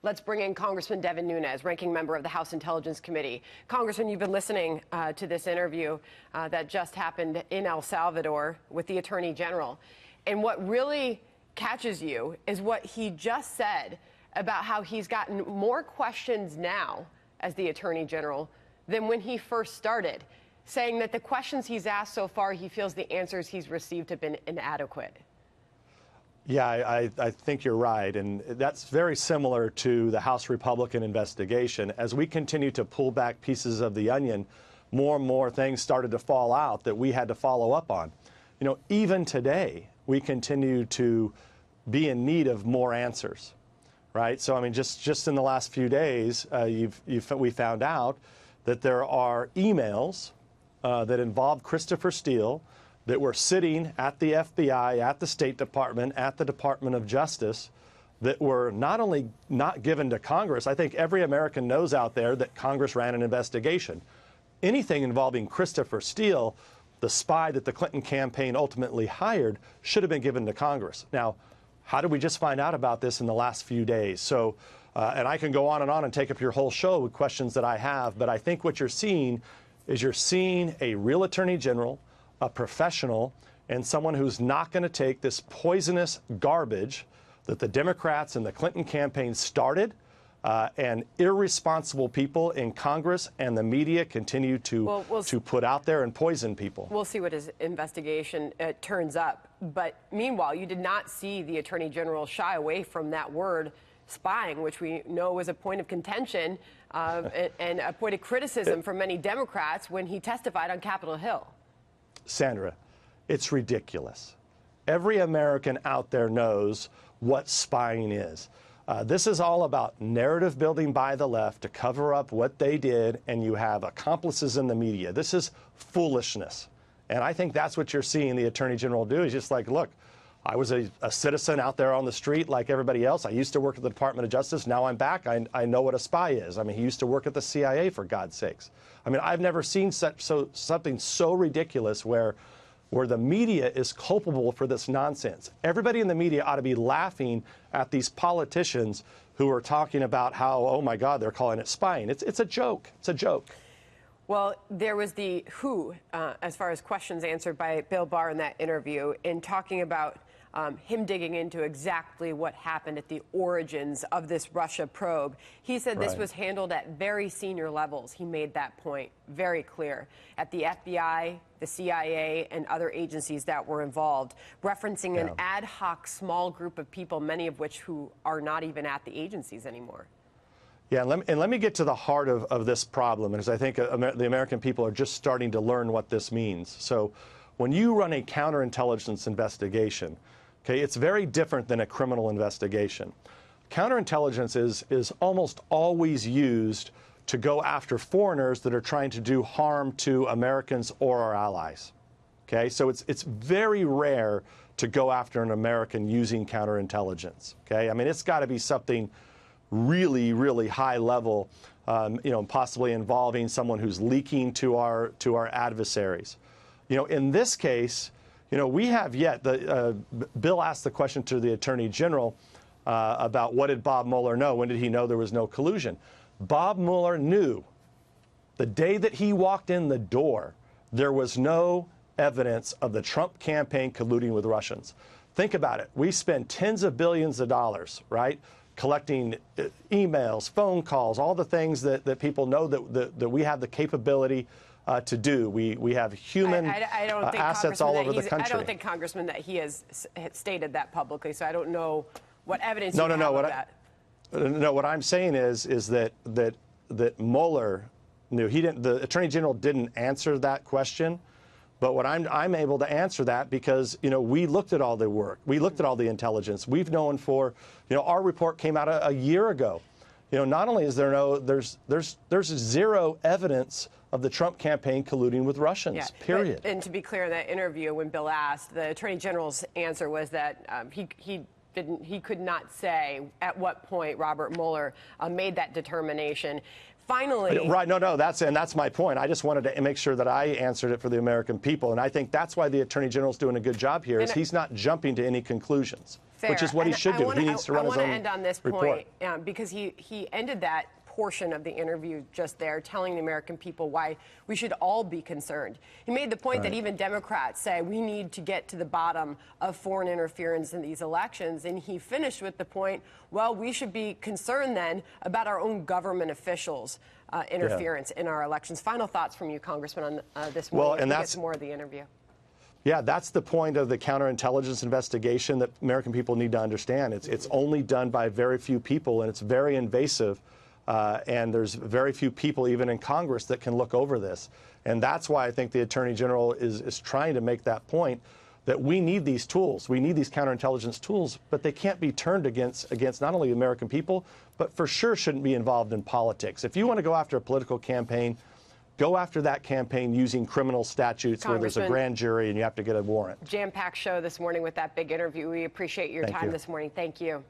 Let's bring in Congressman Devin Nunes, ranking member of the House Intelligence Committee. Congressman, you've been listening to this interview that just happened in El Salvador with the Attorney General. And what really catches you is what he just said about how he's gotten more questions now as the Attorney General than when he first started, saying that the questions he's asked so far, he feels the answers he's received have been inadequate. Yeah, I think you're right, and that's very similar to the House Republican investigation. As we continue to pull back pieces of the onion, more and more things started to fall out that we had to follow up on. You know, even today, we continue to be in need of more answers, right? So, I mean, just in the last few days, we found out that there are emails that involve Christopher Steele that were sitting at the FBI, at the State Department, at the Department of Justice, that were not only not given to Congress. I think every American knows out there that Congress ran an investigation. Anything involving Christopher Steele, the spy that the Clinton campaign ultimately hired, should have been given to Congress. Now, how did we just find out about this in the last few days? So, and I can go on and take up your whole show with questions that I have, but I think what you're seeing is you're seeing a real Attorney General, a professional, and someone who's not going to take this poisonous garbage that the Democrats and the Clinton campaign started, and irresponsible people in Congress and the media continue to put out there and poison people. We'll see what his investigation turns up. But meanwhile, you did not see the Attorney General shy away from that word spying, which we know was a point of contention and a point of criticism for many Democrats when he testified on Capitol Hill. Sandra, it's ridiculous. Every American out there knows what spying is. This is all about narrative building by the left to cover up what they did, and you have accomplices in the media. This is foolishness. And I think that's what you're seeing the Attorney General do. He's just like, look, I was a citizen out there on the street like everybody else. I used to work at the Department of Justice. Now I'm back. I know what a spy is. I mean, he used to work at the CIA, for God's sakes. I mean, I've never seen something so ridiculous where the media is culpable for this nonsense. Everybody in the media ought to be laughing at these politicians who are talking about how, oh, my God, they're calling it spying. It's a joke. It's a joke. Well, there was the who, as far as questions answered by Bill Barr in that interview, in talking about him digging into exactly what happened at the origins of this Russia probe. He said this was handled at very senior levels. He made that point very clear at the FBI, the CIA, and other agencies that were involved, referencing an ad hoc small group of people, many of which who are not even at the agencies anymore. Yeah, and let me get to the heart of this problem, because I think the American people are just starting to learn what this means. So when you run a counterintelligence investigation, okay, it's very different than a criminal investigation. Counterintelligence is almost always used to go after foreigners that are trying to do harm to Americans or our allies. Okay, so it's very rare to go after an American using counterintelligence. Okay, I mean, it's got to be something really, really high level, you know, possibly involving someone who's leaking to our adversaries. You know, in this case, you know, we have yet, Bill asked the question to the Attorney General about what did Bob Mueller know? When did he know there was no collusion? Bob Mueller knew the day that he walked in the door, there was no evidence of the Trump campaign colluding with Russians. Think about it. We spend tens of billions of dollars, right, collecting emails, phone calls, all the things that people know that we have the capability to do. We have human assets all over the country. I don't think, Congressman, that he has stated that publicly, so I don't know what evidence you have of that. No, what I'm saying is that Mueller knew. He didn't. The Attorney General didn't answer that question. But what I'm able to answer that because, you know, we looked at all the work. We looked at all the intelligence. We've known for, you know, our report came out a year ago. You know, not only is there there's zero evidence of the Trump campaign colluding with Russians, period. And to be clear, in that interview, when Bill asked, the Attorney General's answer was that he he could not say at what point Robert Mueller made that determination. Finally, right? No, that's my point. I just wanted to make sure that I answered it for the American people, and I think that's why the Attorney General's doing a good job here. Is he's not jumping to any conclusions, which is what he should do. He needs to run his own report. I want to end on this point because he ended that portion of the interview just there, telling the American people why we should all be concerned. He made the point that even Democrats say we need to get to the bottom of foreign interference in these elections. And he finished with the point, well, we should be concerned then about our own government officials' interference in our elections. Final thoughts from you, Congressman, on this morning. Well, and that's more of the interview. Yeah, that's the point of the counterintelligence investigation that American people need to understand. It's only done by very few people, and it's very invasive. And there's very few people, even in Congress, that can look over this. And that's why I think the Attorney General is trying to make that point, that we need these tools. We need these counterintelligence tools, but they can't be turned against not only American people, but for sure shouldn't be involved in politics. If you want to go after a political campaign, go after that campaign using criminal statutes where there's a grand jury and you have to get a warrant. Jam-packed show this morning with that big interview. We appreciate your time this morning. Thank you.